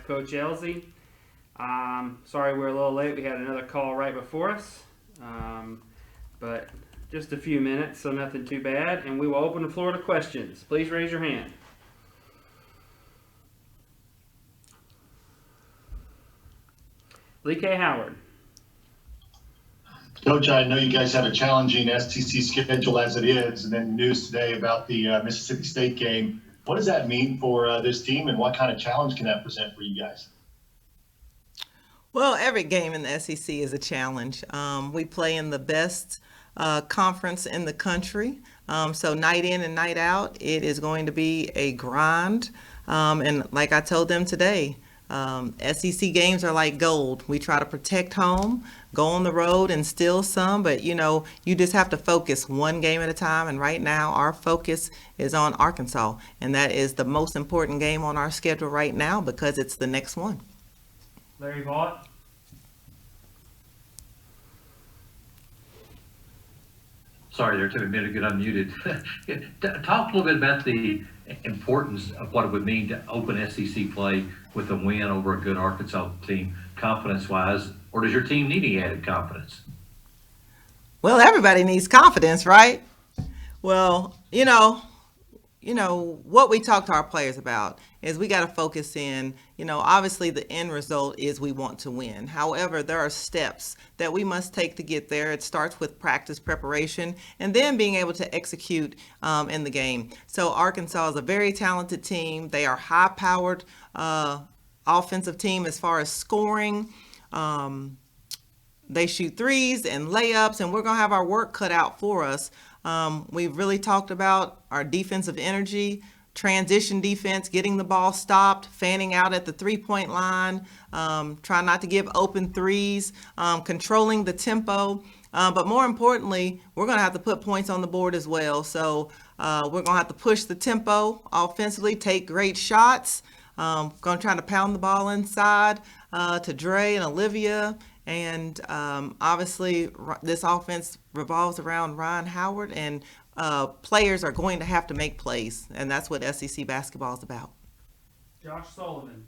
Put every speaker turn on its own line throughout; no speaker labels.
Coach Elzy. Sorry we're a little late. We had another call right before us, but just a few minutes, so nothing too bad. And we will open the floor to questions. Please raise your hand. Lee K. Howard.
Coach, I know you guys have a challenging SEC schedule as it is, and then news today about the Mississippi State game. What does that mean for this team, and what kind of challenge can that present for you guys?
Well, every game in the SEC is a challenge. We play in the best conference in the country. So night in and night out, it is going to be a grind. And like I told them today, SEC games are like gold. We try to protect home, go on the road and steal some, but you just have to focus one game at a time. And right now, our focus is on Arkansas, and that is the most important game on our schedule right now because it's the next one.
Larry Vaught.
Sorry, there took a minute to get unmuted. Talk a little bit about the importance of what it would mean to open SEC play with a win over a good Arkansas team, confidence-wise, or does your team need any added confidence?
Well, everybody needs confidence, right? Well, what we talk to our players about is we got to focus in, obviously the end result is we want to win. However, there are steps that we must take to get there. It starts with practice preparation and then being able to execute in the game. So Arkansas is a very talented team. They are high-powered offensive team as far as scoring. They shoot threes and layups, and we're going to have our work cut out for us. We've really talked about our defensive energy, transition defense, getting the ball stopped, fanning out at the three-point line, trying not to give open threes, controlling the tempo. But more importantly, we're going to have to put points on the board as well. So we're going to have to push the tempo offensively, take great shots. Going to try to pound the ball inside to Dre and Olivia. And obviously, this offense revolves around Ryan Howard, and players are going to have to make plays, and that's what SEC basketball is about.
Josh Sullivan.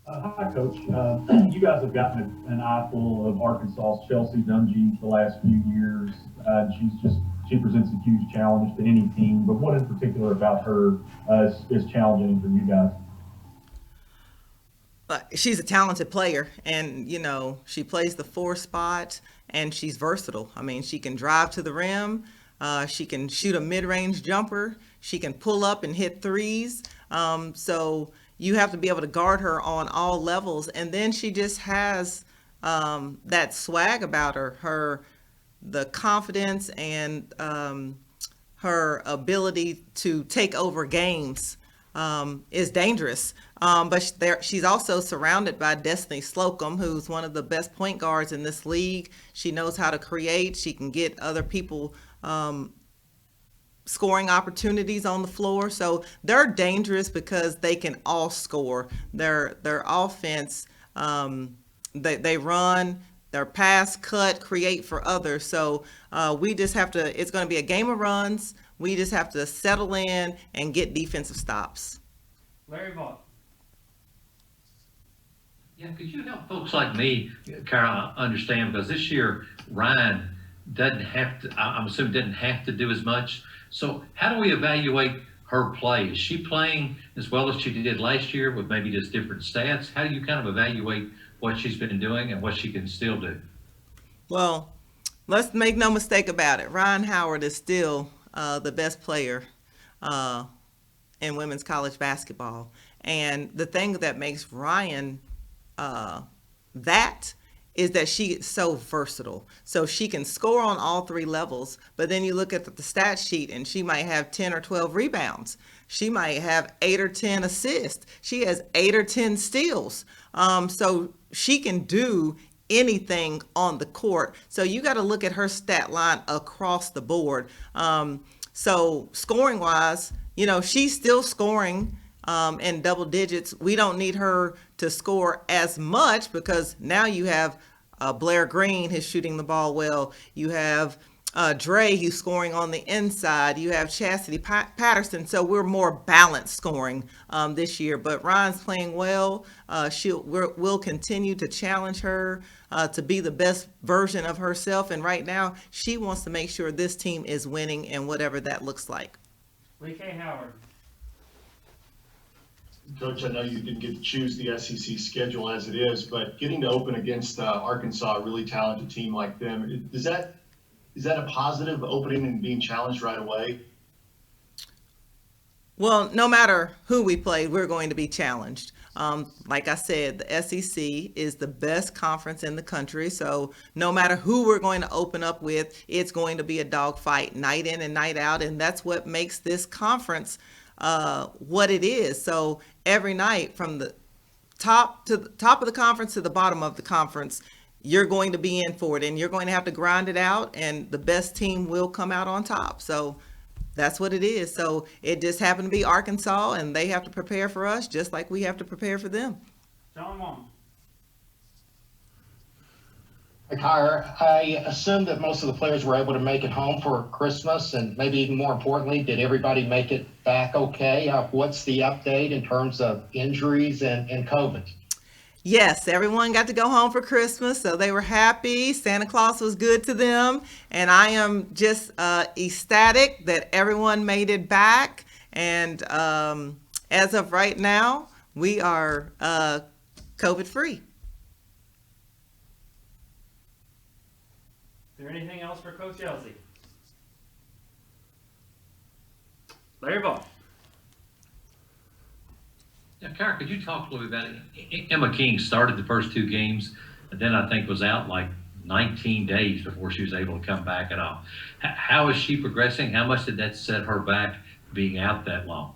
Hi, Coach. You guys have gotten an eyeful of Arkansas's Chelsea Dungy the last few years. She presents a huge challenge to any team, but what in particular about her is challenging for you guys?
She's a talented player, and she plays the 4 spot, and she's versatile. I mean, she can drive to the rim, she can shoot a mid-range jumper, she can pull up and hit threes. So you have to be able to guard her on all levels, and then she just has that swag about her, the confidence and her ability to take over games. Is dangerous. But she's also surrounded by Destiny Slocum, who's one of the best point guards in this league. She knows how to create. She can get other people scoring opportunities on the floor. So they're dangerous because they can all score. Their offense, they run, their pass, cut, create for others. So we just have to, it's going to be a game of runs. We just have to settle in and get defensive stops.
Larry Vaught.
Yeah, could you help folks like me, Carol, understand? Because this year, Ryan doesn't have to, I'm assuming doesn't have to do as much. So how do we evaluate her play? Is she playing as well as she did last year with maybe just different stats? How do you kind of evaluate what she's been doing and what she can still do?
Well, let's make no mistake about it. Ryan Howard is still the best player in women's college basketball. And the thing that makes Ryan that is that she is so versatile. So she can score on all 3 levels, but then you look at the stat sheet and she might have 10 or 12 rebounds. She might have 8 or 10 assists. She has 8 or 10 steals. So she can do anything on the court. So you got to look at her stat line across the board. So scoring wise, she's still scoring in double digits. We don't need her to score as much because now you have Blair Green who's shooting the ball well. You have Dre, who's scoring on the inside. You have Chastity Patterson. So we're more balanced scoring this year. But Ryan's playing well. We'll continue to challenge her to be the best version of herself. And right now, she wants to make sure this team is winning, and whatever that looks like.
Lee K. Howard.
Coach, I know you didn't get to choose the SEC schedule as it is, but getting to open against Arkansas, a really talented team like them, is that a positive, opening and being challenged right away?
Well, no matter who we play, we're going to be challenged. Like I said, the SEC is the best conference in the country. So no matter who we're going to open up with, it's going to be a dogfight night in and night out. And that's what makes this conference what it is. So every night, from the top of the conference to the bottom of the conference, you're going to be in for it, and you're going to have to grind it out, and the best team will come out on top. So that's what it is. So it just happened to be Arkansas, and they have to prepare for us just like we have to prepare for them.
John Wong.
Hey, Kyra, I assume that most of the players were able to make it home for Christmas, and maybe even more importantly, did everybody make it back okay? What's the update in terms of injuries and COVID?
Yes, everyone got to go home for Christmas, so they were happy. Santa Claus was good to them, and I am just ecstatic that everyone made it back. And as of right now, we are COVID-free.
Is there anything else for Coach Elzy? Larry Ball.
Yeah, Kara, could you talk a little bit about it? Emma King started the first two games, and then I think was out like 19 days before she was able to come back at all. How is she progressing? How much did that set her back being out that long?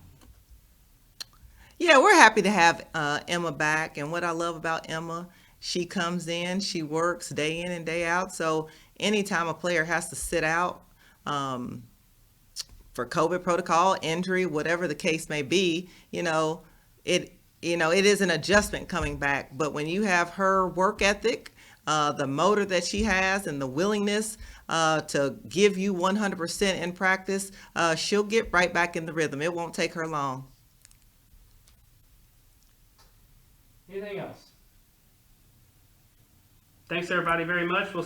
Yeah, we're happy to have Emma back. And what I love about Emma, she comes in, she works day in and day out. So anytime a player has to sit out for COVID protocol, injury, whatever the case may be, it is an adjustment coming back. But when you have her work ethic, the motor that she has, and the willingness to give you 100% in practice, she'll get right back in the rhythm. It won't take her long.
Anything else? Thanks everybody very much. We'll